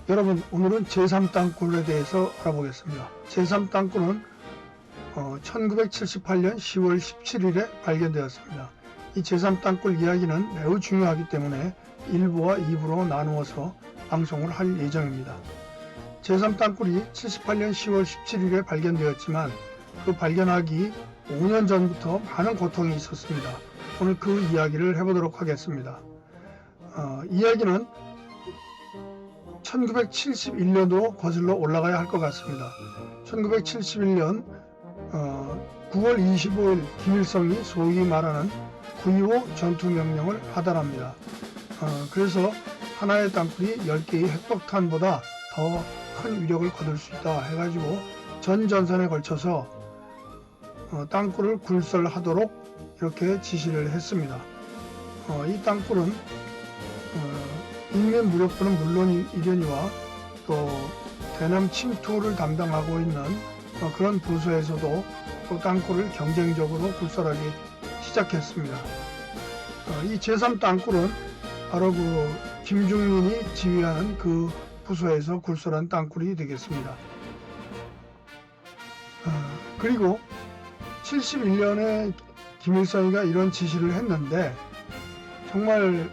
여러분, 오늘은 제3땅굴에 대해서 알아보겠습니다. 제3땅굴은 1978년 10월 17일에 발견되었습니다. 이 제3땅굴 이야기는 매우 중요하기 때문에 1부와 2부로 나누어서 방송을 할 예정입니다. 제3땅굴이 78년 10월 17일에 발견되었지만 그 발견하기 5년 전부터 많은 고통이 있었습니다. 오늘 그 이야기를 해보도록 하겠습니다. 이야기는 1971년도 거슬러 올라가야 할 것 같습니다. 1971년 9월 25일 김일성이 소위 말하는 9.25 전투명령을 하달합니다. 그래서 하나의 땅굴이 10개의 핵폭탄보다 더 큰 위력을 거둘 수 있다 해가지고 전 전선에 걸쳐서 땅굴을 굴설하도록 이렇게 지시를 했습니다. 이 땅굴은 인민 무력부는 물론이려니와 또 대남 침투를 담당하고 있는 그런 부서에서도 또 땅굴을 경쟁적으로 굴설하기 시작했습니다. 이 제3땅굴은 바로 그 김중린이 지휘하는 그 부서에서 굴설한 땅굴이 되겠습니다. 그리고 71년에 김일성이가 이런 지시를 했는데 정말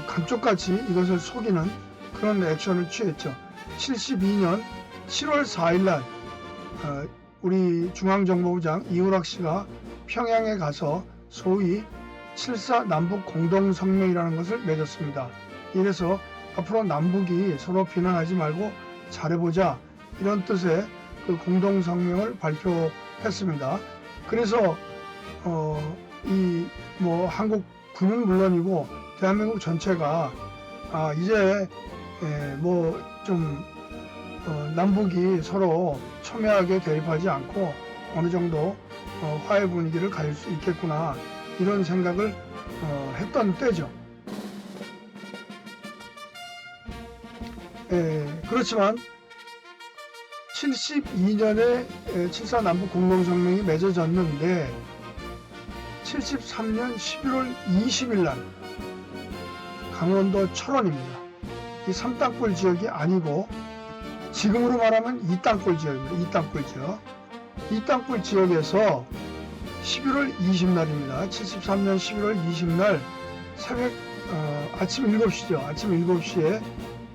감쪽같이 이것을 속이는 그런 액션을 취했죠. 72년 7월 4일날 우리 중앙정보부장 이우락 씨가 평양에 가서 소위 7.4 남북 공동성명이라는 것을 맺었습니다. 이래서 앞으로 남북이 서로 비난하지 말고 잘해보자, 이런 뜻의 그 공동성명을 발표했습니다. 그래서 한국 군은 물론이고 대한민국 전체가 이제 남북이 서로 첨예하게 대립하지 않고 어느 정도 화해 분위기를 가질 수 있겠구나, 이런 생각을 했던 때죠. 그렇지만 72년에 7.4 남북 공동성명이 맺어졌는데 73년 11월 20일 날 강원도 철원입니다. 이 3땅굴 지역이 아니고 지금으로 말하면 2땅굴 지역입니다. 2땅굴 지역. 2땅굴 지역에서 11월 20날입니다. 73년 11월 20날 새벽 아침 7시죠. 아침 7시에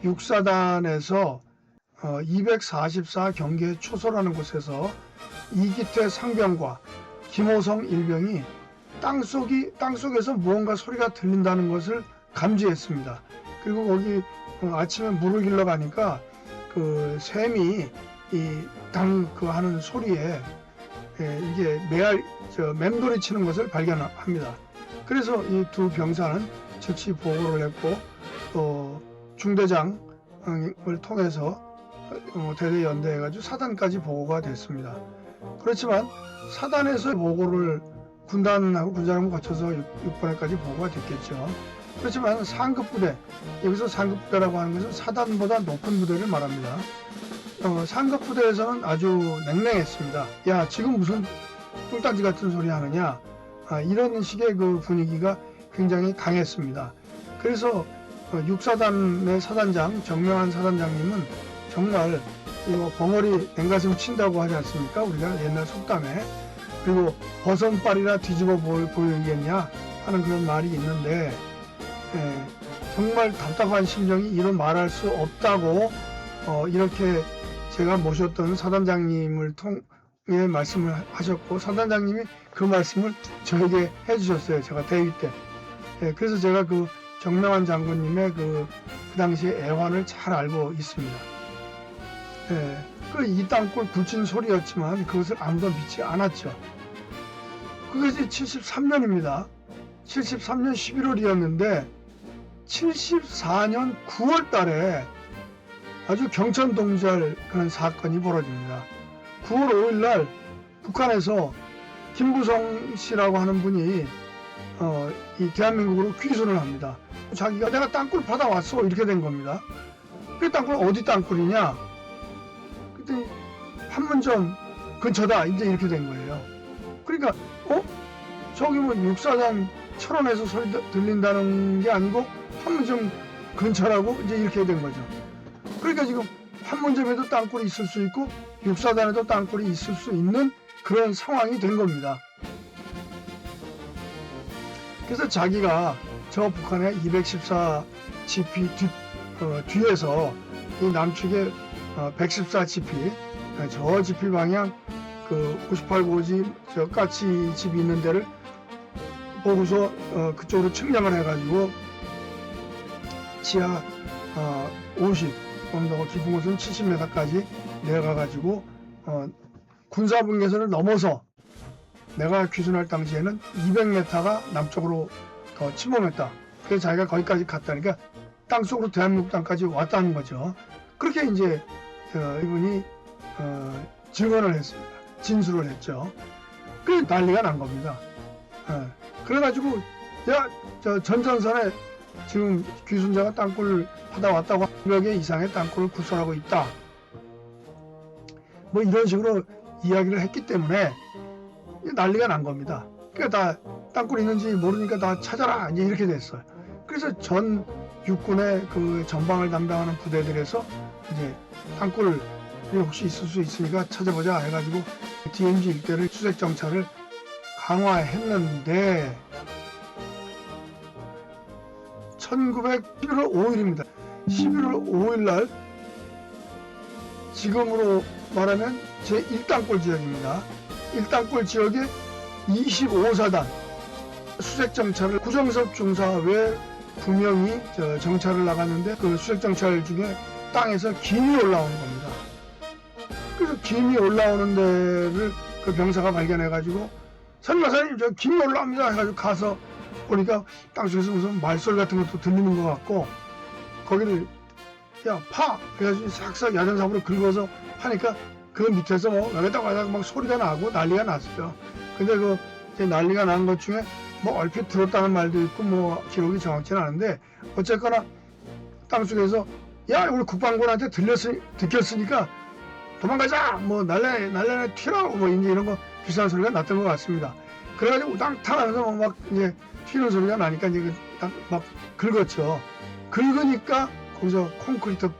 육사단에서 244 경계 초소라는 곳에서 이기태 상병과 김호성 일병이 땅속에서 무언가 소리가 들린다는 것을 감지했습니다. 그리고 거기 아침에 물을 길러 가니까 그 샘이 하는 소리에 이게 맴돌이 치는 것을 발견합니다. 그래서 이 두 병사는 즉시 보고를 했고 또 중대장을 통해서 대대연대해가지고 사단까지 보고가 됐습니다. 그렇지만 사단에서 보고를 군단하고 군장을 거쳐서 6번에까지 보고가 됐겠죠. 그렇지만 상급부대, 여기서 상급부대라고 하는 것은 사단보다 높은 부대를 말합니다. 상급부대에서는 아주 냉랭했습니다. 야, 지금 무슨 뚱딴지 같은 소리 하느냐, 이런 식의 그 분위기가 굉장히 강했습니다. 그래서 6사단의 사단장 정명한 사단장님은 정말 이거 벙어리 냉가슴 친다고 하지 않습니까? 우리가 옛날 속담에. 그리고 버선발이라 뒤집어 보이겠냐 하는 그런 말이 있는데, 정말 답답한 심정이 이런 말할 수 없다고 이렇게 제가 모셨던 사단장님을 통해 말씀을 하셨고, 사단장님이 그 말씀을 저에게 해주셨어요. 제가 대위 때. 그래서 제가 그 정명한 장군님의 그 당시의 애환을 잘 알고 있습니다. 그 이 땅굴 굴친 소리였지만 그것을 아무도 믿지 않았죠. 그것이 73년입니다. 73년 11월이었는데 74년 9월 달에 아주 경천동절 그런 사건이 벌어집니다. 9월 5일 날 북한에서 김부성 씨라고 하는 분이 이 대한민국으로 귀순을 합니다. 자기가 내가 땅굴 받아왔어, 이렇게 된 겁니다. 그 땅굴 어디 땅굴이냐? 그랬더니 판문점 근처다, 이제 이렇게 된 거예요. 그러니까 저기 육사단 철원에서 소리 들린다는 게 아니고 판문점 근처라고, 이제 이렇게 된 거죠. 그러니까 지금 판문점에도 땅굴이 있을 수 있고 육사단에도 땅굴이 있을 수 있는 그런 상황이 된 겁니다. 그래서 자기가 저 북한의 214GP 뒤에서 이 남측의 114GP 저 GP 방향 그 58고지 저 까치 집이 있는 데를 보고서 그쪽으로 측량을 해가지고 지하 50 언덕 깊은 곳은 70m까지 내려가가지고 군사분계선을 넘어서 내가 귀순할 당시에는 200m가 남쪽으로 더 침범했다. 그래서 자기가 거기까지 갔다니까 땅속으로 대한민국 땅까지 왔다는 거죠. 그렇게 이제 이분이 증언을 했습니다. 진술을 했죠. 그게 난리가 난 겁니다. 그래가지고 야, 저 전전선에 지금 귀순자가 땅굴 하다 왔다고 100여 이상의 땅굴을 구설하고 있다. 뭐 이런 식으로 이야기를 했기 때문에 난리가 난 겁니다. 그러니까 다 땅굴 있는지 모르니까 다 찾아라 이제 이렇게 됐어요. 그래서 전 육군의 그 전방을 담당하는 부대들에서 이제 땅굴 혹시 있을 수 있으니까 찾아보자 해가지고 DMZ 일대를 수색 정찰을 강화했는데 11월 5일입니다. 11월 5일 날 지금으로 말하면 제1땅굴 지역입니다. 1땅굴 지역에 25사단 수색 정찰을 구정섭 중사 외 9명이 정찰을 나갔는데 그 수색 정찰 중에 땅에서 김이 올라오는 겁니다. 그래서 김이 올라오는 데를 그 병사가 발견해가지고 선마사님 저 김이 올라옵니다 해가지고 가서 보니까 땅속에서 무슨 말소리 같은 것도 들리는 것 같고 거기를 야 파! 해가지고 싹싹 야전삽으로 긁어서 하니까 그 밑에서 뭐 여기다 와다가 막 소리가 나고 난리가 났어요. 근데 그 난리가 난 것 중에 뭐 얼핏 들었다는 말도 있고 뭐 기록이 정확치는 않은데 어쨌거나 땅속에서 야 우리 국방군한테 들켰으니까 도망가자 뭐 날래 튀라고 뭐 이제 이런 거 비슷한 소리가 났던 것 같습니다. 그래가지고 우당탕하면서 막 이제 튀는 소리가 나니까 이제 막 긁었죠. 긁으니까 거기서 콘크리트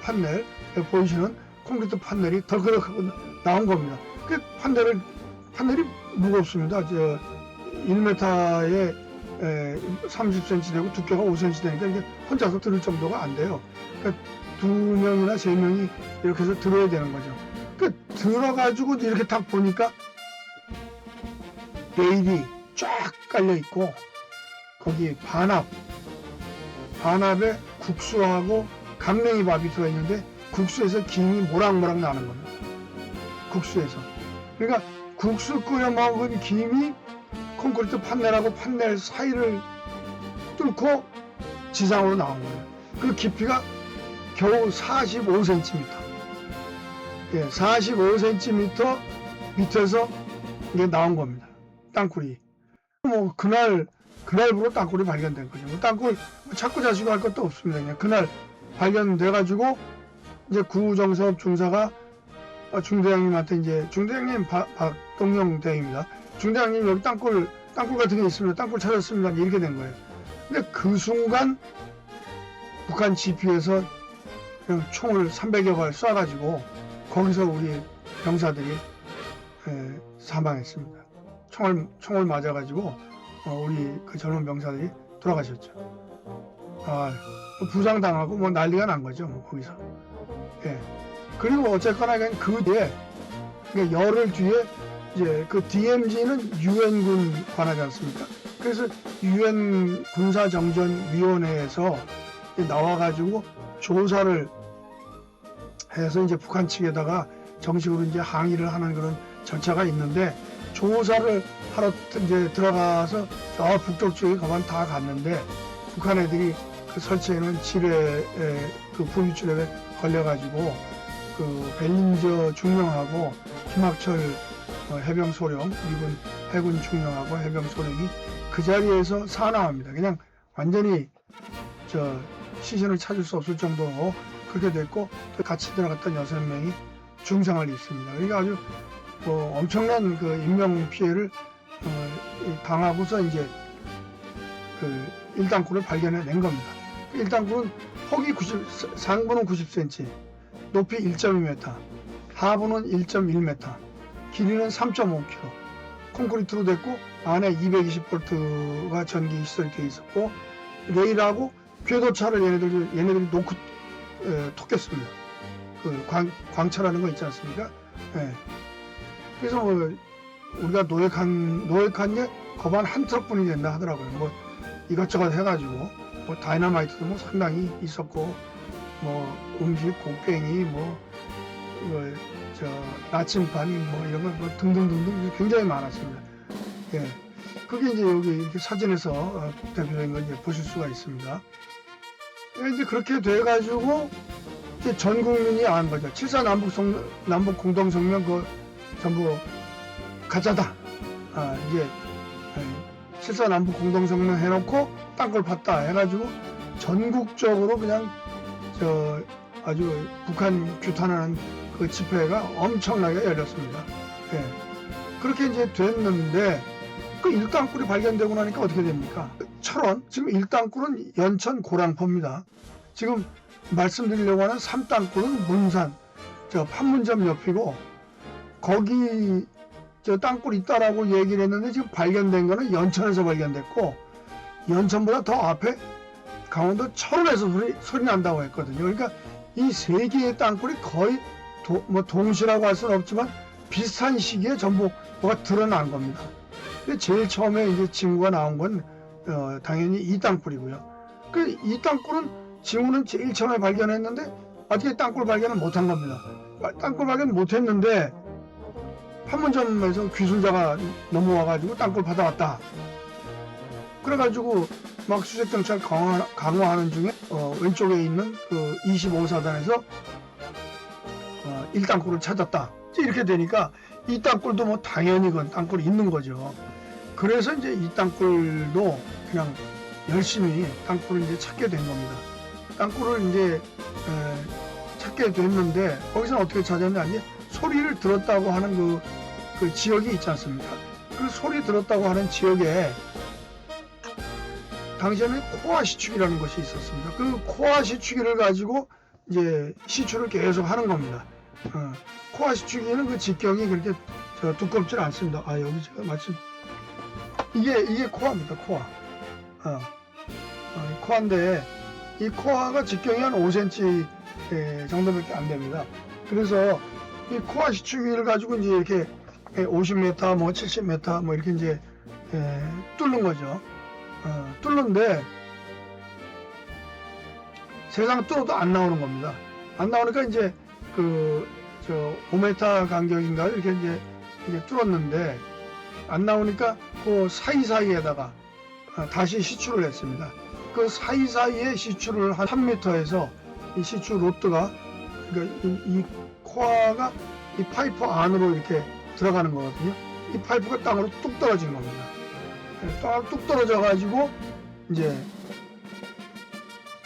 판넬 보이시는 콘크리트 판넬이 덜커덕하고 나온 겁니다. 그 판넬이 무겁습니다. 저 1m에 30cm 되고 두께가 5cm 되니까 이게 혼자서 들을 정도가 안 돼요. 그러니까 2명이나 3명이 이렇게 해서 들어야 되는 거죠. 그 들어가지고 이렇게 딱 보니까 레일이 쫙 깔려 있고 거기 반합에 국수하고 강냉이 밥이 들어있는데 국수에서 김이 모락모락 나는 겁니다. 국수에서. 그러니까 국수 끓여 먹은 김이 콘크리트 판넬하고 판넬 사이를 뚫고 지상으로 나온 거예요. 그 깊이가 겨우 45cm. 예, 45cm 밑에서 이게 나온 겁니다. 땅굴이. 뭐 그날부로 땅굴이 발견된 거죠. 뭐 땅굴 찾고 자시고 할 것도 없습니다. 그냥 그날 발견돼가지고 이제 구정섭 중사가 중대장님한테 이제 중대장님 박동영 대입니다. 중대장님 여기 땅굴 같은 게 있습니다. 땅굴 찾았습니다. 이렇게 된 거예요. 근데 그 순간 북한 GP에서 그냥 총을 300여 발 쏴가지고 거기서 우리 병사들이 사망했습니다. 총을 맞아가지고 우리 그 젊은 병사들이 돌아가셨죠. 부상당하고 뭐 난리가 난 거죠. 뭐 거기서. 예. 그리고 어쨌거나 그 뒤에 그러니까 열흘 뒤에 이제 그 DMZ는 유엔군 관하지 않습니까? 그래서 유엔 군사정전위원회에서 나와가지고 조사를 해서 이제 북한 측에다가 정식으로 이제 항의를 하는 그런 절차가 있는데 조사를 하러 이제 들어가서 저 북쪽 쪽에 가만 다 갔는데 북한 애들이 그 설치해놓은 지뢰에 그 부유출에 걸려가지고 그 벨린저 중령하고 김학철 해병 소령 미군 해군 중령하고 해병 소령이 그 자리에서 사망합니다. 그냥 완전히 저 시신을 찾을 수 없을 정도로 그렇게 됐고 또 같이 들어갔던 6명이 중상을 입습니다. 그러니까 아주 뭐 엄청난 그 인명 피해를 당하고서 이제 그 1당굴을 발견해낸 겁니다. 1당굴은 폭이 90, 상부는 90cm, 높이 1.2m, 하부는 1.1m, 길이는 3.5km, 콘크리트로 됐고 안에 220V가 전기 시설이 되어 있었고 레일하고 궤도차를 얘네들이 놓고 톡했습니다. 그 광차라는 거 있지 않습니까? 예. 그래서 뭐 우리가 노획한 게 거반 한 트럭분이 된다 하더라고요. 뭐 이것저것 해가지고 뭐 다이너마이트도 뭐 상당히 있었고 뭐 음식, 곡괭이, 나침반 뭐 이런 거 뭐 등등등등 굉장히 많았습니다. 예. 그게 이제 여기 이렇게 사진에서 대표적인 걸 이제 보실 수가 있습니다. 이제 그렇게 돼가지고 이제 전 국민이 안 거죠. 7.4 남북 공동성명 그 전부 가짜다. 이제 7.4 남북 공동성명 해놓고 땅굴 팠다 해가지고 전국적으로 그냥 아주 북한 규탄하는 그 집회가 엄청나게 열렸습니다. 예. 그렇게 이제 됐는데 그 일당굴이 발견되고 나니까 어떻게 됩니까? 철원, 지금 일당굴은 연천 고랑포입니다. 지금 말씀드리려고 하는 3땅굴은 문산, 판문점 옆이고 거기 땅굴 있다라고 얘기를 했는데 지금 발견된 거는 연천에서 발견됐고 연천보다 더 앞에 강원도 철원에서 소리 난다고 했거든요. 그러니까 이 세 개의 땅굴이 거의 동시라고 할 수는 없지만 비슷한 시기에 전부 뭐가 드러난 겁니다. 근데 제일 처음에 이제 징후가 나온 건 당연히 이 땅굴이고요. 그 이 땅굴은 징후는 제일 처음에 발견했는데 어떻게 땅굴 발견을 못한 겁니다. 땅굴 발견 못했는데 판문점에서 귀순자가 넘어와가지고 땅굴 받아왔다. 그래가지고 막 수색경찰 강화하는 중에 왼쪽에 있는 그 25사단에서 1땅굴을 찾았다. 이렇게 되니까 이 땅굴도 뭐 당연히 그건 땅굴이 있는 거죠. 그래서 이제 이 땅굴도 그냥 열심히 땅굴을 이제 찾게 된 겁니다. 땅굴을 이제 찾게 됐는데 거기서 어떻게 찾았냐? 이제 소리를 들었다고 하는 그 지역이 있지 않습니까? 그 소리 들었다고 하는 지역에 당시에는 코아 시추기라는 것이 있었습니다. 그 코아 시추기를 가지고 이제 시추를 계속 하는 겁니다. 코아 시추기는 그 직경이 그렇게 두껍지 않습니다. 여기 제가 마침 이게 코아입니다. 코아. 코아인데 이 코아가 직경이 한 5cm 정도밖에 안 됩니다. 그래서 이 코아 시추기를 가지고 이제 이렇게 50m, 뭐 70m, 뭐 이렇게 이제 뚫는 거죠. 뚫는데 세상 뚫어도 안 나오는 겁니다. 안 나오니까 이제 5m 간격인가 이렇게 이제 뚫었는데 안 나오니까 그 사이사이에다가 다시 시추를 했습니다. 그 사이사이에 시추를 한 3m에서 이 시추 로드가 그러니까 이 코아가 이 파이프 안으로 이렇게 들어가는 거거든요. 이 파이프가 땅으로 뚝 떨어진 겁니다. 땅으로 뚝 떨어져 가지고 이제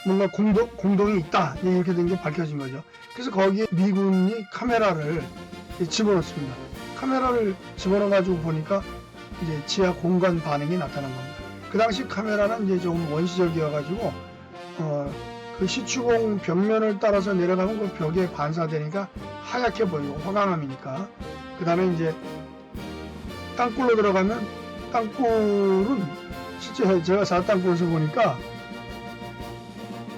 뭔가 공동이 있다 이렇게 된 게 밝혀진 거죠. 그래서 거기에 미군이 카메라를 집어넣습니다. 카메라를 집어넣어 가지고 보니까 이제 지하 공간 반응이 나타난 겁니다. 그 당시 카메라는 이제 좀 원시적이어 가지고 그 시추공 벽면을 따라서 내려가면 그 벽에 반사되니까 하얗게 보이고 화강암이니까. 그 다음에 이제 땅굴로 들어가면 땅굴은 실제 제가 사땅굴에서 보니까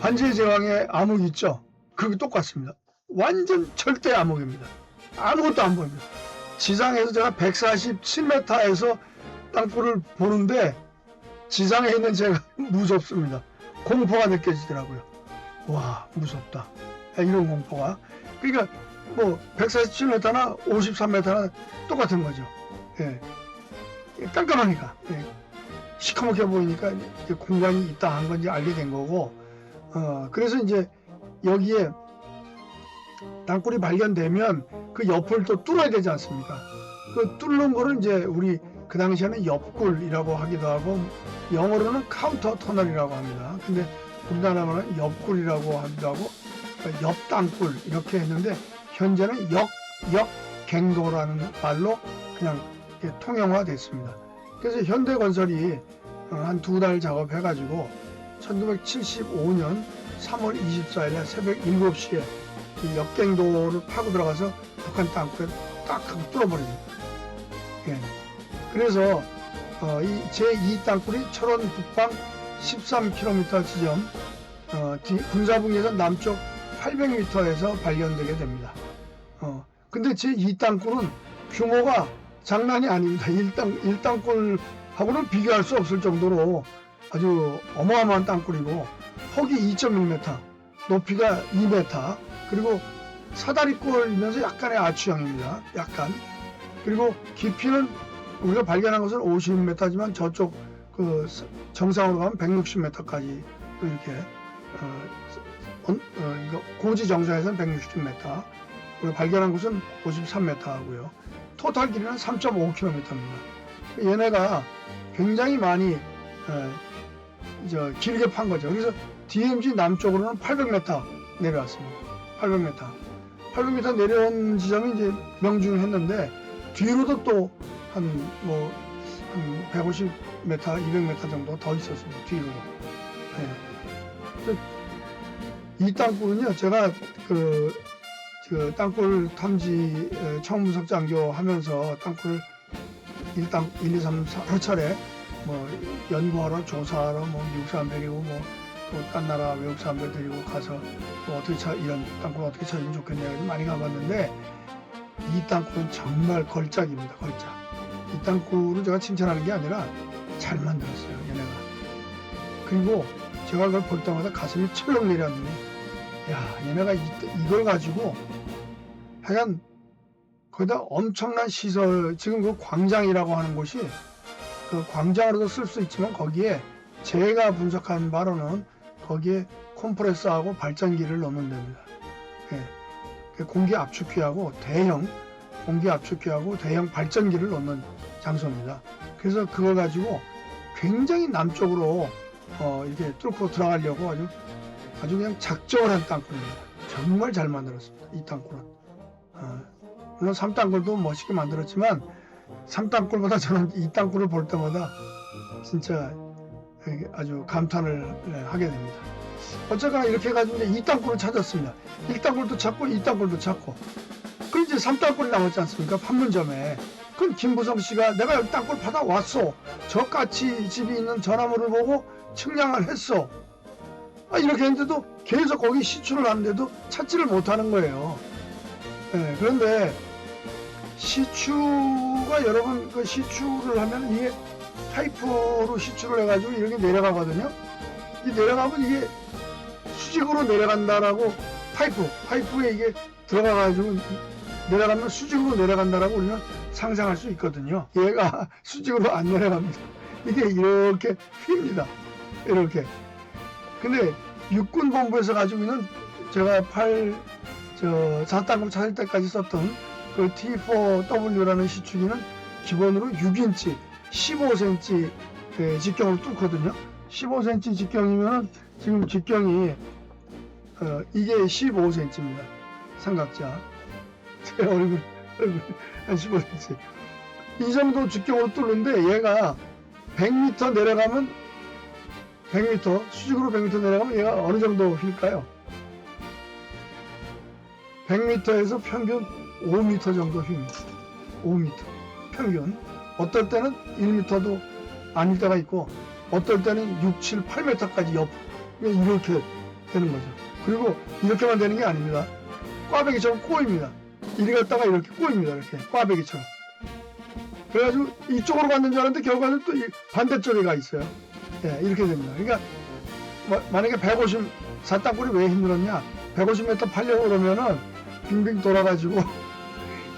반지의 제왕의 암흑 있죠? 그게 똑같습니다. 완전 절대 암흑입니다. 아무것도 안 보입니다. 지상에서 제가 147m에서 땅굴을 보는데 지상에 있는 제가 무섭습니다. 공포가 느껴지더라고요. 와, 무섭다. 이런 공포가. 그러니까 뭐 147m나 53m나 똑같은 거죠. 예. 깜깜하니까. 예. 시커멓게 보이니까 이제 공간이 있다 한 건지 알게 된 거고, 그래서 이제 여기에 땅굴이 발견되면 그 옆을 또 뚫어야 되지 않습니까? 그 뚫는 거를 이제 우리 그 당시에는 옆굴이라고 하기도 하고 영어로는 카운터 터널이라고 합니다. 근데 우리나라로는 옆굴이라고 하기도 하고 옆땅굴 이렇게 했는데 현재는 역갱도라는 말로 그냥 통용화됐습니다. 그래서 현대건설이 한 2달 작업해가지고 1975년 3월 24일에 새벽 7시에 역갱도를 파고 들어가서 북한 땅굴에 딱 하고 뚫어버립니다. 예. 그래서 제2 땅굴이 철원 북방 13km 지점 군사분계선 남쪽 800m에서 발견되게 됩니다. 근데 제2 땅굴은 규모가 장난이 아닙니다. 1땅굴하고는 비교할 수 없을 정도로 아주 어마어마한 땅굴이고, 폭이 2.1m, 높이가 2m, 그리고 사다리꼴이면서 약간의 아치형입니다. 약간. 그리고 깊이는 우리가 발견한 것은 50m지만 저쪽 그 정상으로 가면 160m까지 이렇게 고지 정상에서는 160m, 우리가 발견한 곳은 53m 하고요. 토탈 길이는 3.5km입니다. 얘네가 굉장히 많이 길게 판 거죠. 그래서 DMZ 남쪽으로는 800m 내려왔습니다. 800m 내려온 지점이 이제 명중했는데, 뒤로도 또 한 150m, 200m 정도 더 있었습니다. 뒤로도. 네. 이 땅굴은요, 제가 그 땅굴 탐지 청문석장교 하면서 땅굴 1, 2, 3, 4 여러 차례 연구하러 조사하러 미국 사람 데리고 또 딴 나라 외국 사람들 데리고 가서 이런 땅굴 어떻게 찾으면 좋겠냐 많이 가봤는데, 이 땅굴은 정말 걸작입니다. 걸작. 이 땅굴은 제가 칭찬하는 게 아니라 잘 만들었어요, 얘네가. 그리고 제가 그걸 볼 때마다 가슴이 철렁 내렸는데, 야, 얘네가 이걸 가지고 하여간 거기다 엄청난 시설, 지금 그 광장이라고 하는 곳이 그 광장으로도 쓸 수 있지만, 거기에 제가 분석한 바로는 거기에 컴프레서하고 발전기를 넣는 데입니다. 예. 공기 압축기하고 대형 공기 압축기하고 대형 발전기를 넣는 장소입니다. 그래서 그걸 가지고 굉장히 남쪽으로 이렇게 뚫고 들어가려고 아주 그냥 작정을 한 땅굴입니다. 정말 잘 만들었습니다. 이 땅굴은. 물론 3땅굴도 멋있게 만들었지만 3땅굴보다 저는 이 땅굴을 볼 때마다 진짜 아주 감탄을 하게 됩니다. 어쨌거나 이렇게 해가지고 이제 이 땅굴을 찾았습니다. 1땅굴도 찾고 2땅굴도 찾고, 그럼 이제 3땅굴이 남았지 않습니까? 판문점에. 그럼 김부성 씨가 내가 여기 땅굴 받아왔어, 저같이 집이 있는 전화물을 보고 측량을 했어, 이렇게 했는데도 계속 거기 시추를 하는데도 찾지를 못하는 거예요. 네, 그런데 시추가 여러분 그 시추를 하면 이게 파이프로 시추를 해가지고 이렇게 내려가거든요. 이 내려가면 이게 수직으로 내려간다라고, 파이프에 이게 들어가가지고 내려가면 수직으로 내려간다라고 우리는 상상할 수 있거든요. 얘가 수직으로 안 내려갑니다. 이게 이렇게 휩니다. 이렇게. 근데 육군본부에서 가지고 있는 제가 4땅굴 찾을 때까지 썼던 그 T4W라는 시추기는 기본으로 6인치 15cm 직경으로 뚫거든요. 15cm 직경이면 지금 직경이 이게 15cm입니다. 삼각자. 제 얼굴 한 15cm. 이 정도 직경으로 뚫는데 얘가 100m 내려가면 100m, 수직으로 100m 내려가면 얘가 어느 정도 휠까요? 100m에서 평균 5m 정도 휩니다. 5m 평균. 어떨 때는 1m도 아닐 때가 있고, 어떨 때는 6, 7, 8m까지 이렇게 되는 거죠. 그리고 이렇게만 되는 게 아닙니다. 꽈배기처럼 꼬입니다. 이리 갔다가 이렇게 꼬입니다. 이렇게 꽈배기처럼. 그래가지고 이쪽으로 갔는 줄 알았는데 결과는 또 반대쪽에 가 있어요. 예, 이렇게 됩니다. 그러니까 만약에 4땅굴이 왜 힘들었냐? 150m 팔려고 그러면은 빙빙 돌아가지고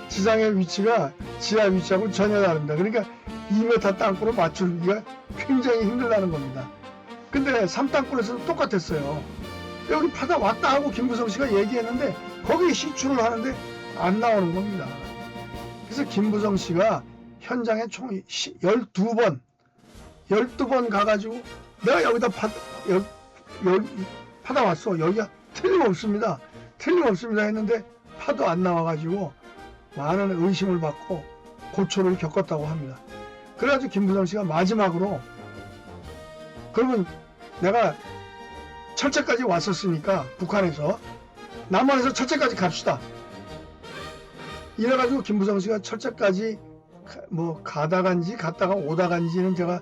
지상의 위치가 지하 위치하고 전혀 다릅니다. 그러니까 2m 땅굴을 맞추기가 굉장히 힘들다는 겁니다. 근데 3땅굴에서도 똑같았어요. 여기 파다 왔다 하고 김부성 씨가 얘기했는데 거기에 시추를 하는데 안 나오는 겁니다. 그래서 김부성 씨가 현장에 총 12번 가가지고 내가 여기다 파다 왔어. 여기가 틀림없습니다 했는데 파도 안 나와가지고 많은 의심을 받고 고초를 겪었다고 합니다. 그래가지고 김부성 씨가 마지막으로, 그러면 내가 철책까지 왔었으니까 북한에서 남한에서 철책까지 갑시다. 이래가지고 김무성 씨가 철책까지 뭐 가다간지 갔다가 오다간지는 제가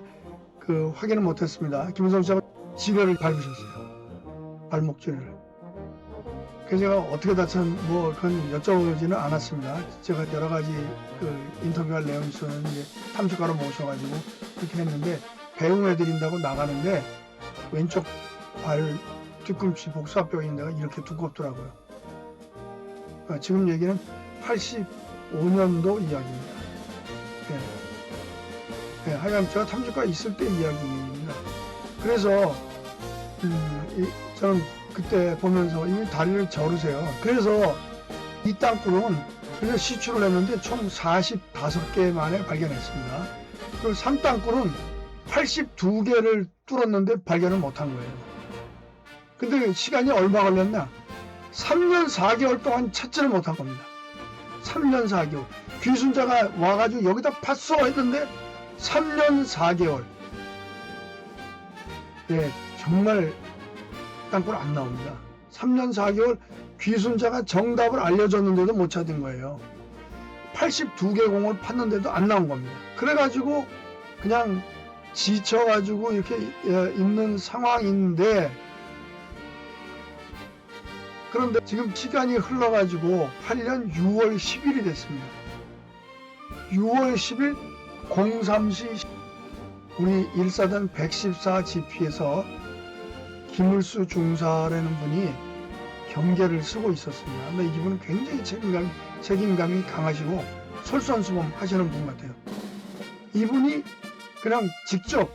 그 확인을 못했습니다. 김무성 씨가 지뢰를 밟으셨어요. 발목지뢰를. 그래서 제가 어떻게 다쳤는지 뭐 그건 여쭤보지는 않았습니다. 제가 여러 가지 그 인터뷰할 내용이 있었는데 이제 탐식가로 모셔가지고 그렇게 했는데 배웅해드린다고 나가는데 왼쪽 발 뒤꿈치 복사뼈 있는 데가 이렇게 두껍더라고요. 지금 얘기는 85년도 이야기입니다. 예. 예, 하여간 제가 탐식가 있을 때 이야기입니다. 그래서 저는 그때 보면서 이 다리를 저르세요. 그래서 이 땅굴은 그래서 시추를 했는데 총 45개 만에 발견했습니다. 그리고 3땅굴은 82개를 뚫었는데 발견을 못한 거예요. 근데 시간이 얼마 걸렸나? 3년 4개월 동안 찾지를 못한 겁니다. 3년 4개월. 귀순자가 와가지고 여기다 팠어 했는데 3년 4개월. 예, 정말 땅굴 안 나옵니다. 3년 4개월 귀순자가 정답을 알려줬는데도 못 찾은 거예요. 82개 공을 팠는데도 안 나온 겁니다. 그래가지고 그냥 지쳐가지고 이렇게 있는 상황인데, 그런데 지금 시간이 흘러가지고 8년 6월 10일이 됐습니다. 6월 10일 03시 우리 1사단 114 GP에서 김을수 중사라는 분이 경계를 쓰고 있었습니다. 근데 이분은 굉장히 책임감이 강하시고 솔선수범 하시는 분 같아요. 이분이 그냥 직접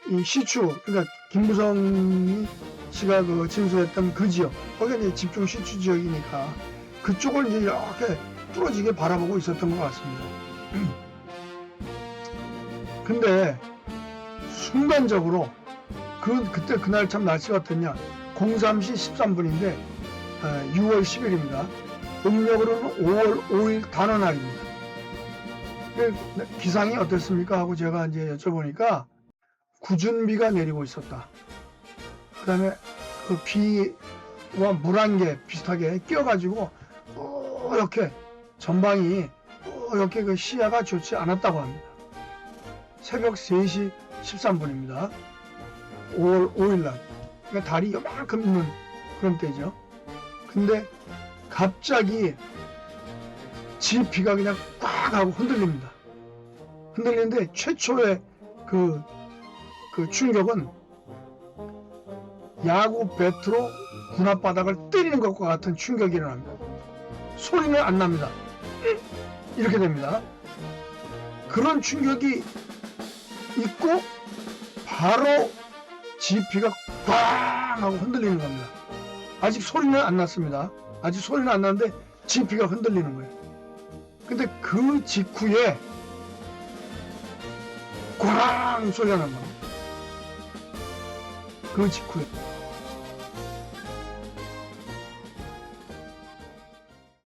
이 시추, 그러니까 김무성 씨가 그 진술했던 그 지역, 거기가 이제 집중 시추 지역이니까 그쪽을 이제 이렇게 뚫어지게 바라보고 있었던 것 같습니다. 근데 순간적으로 그때 그날 참 날씨가 어땠냐? 03시 13분인데 6월 10일입니다. 음력으로는 5월 5일 단오날입니다. 기상이 어땠습니까? 하고 제가 이제 여쭤보니까 궂은 비가 내리고 있었다. 그 다음에 그 비와 물안개 비슷하게 끼어가지고 이렇게 전방이 이렇게 그 시야가 좋지 않았다고 합니다. 새벽 3시 13분입니다. 5월 5일날. 그러니까 달이 요만큼 있는 그런 때죠. 근데 갑자기 지피가 그냥 꽉 하고 흔들립니다. 흔들리는데 최초의 그 충격은 야구 배트로 군 앞바닥을 때리는 것과 같은 충격이 일어납니다. 소리는 안 납니다. 이렇게 됩니다. 그런 충격이 있고 바로 지피가 꽝 하고 흔들리는 겁니다. 아직 소리는 안 났습니다. 아직 소리는 안 났는데 지피가 흔들리는 거예요. 근데 그 직후에 꽝 소리가 난 겁니다. 그 직후에.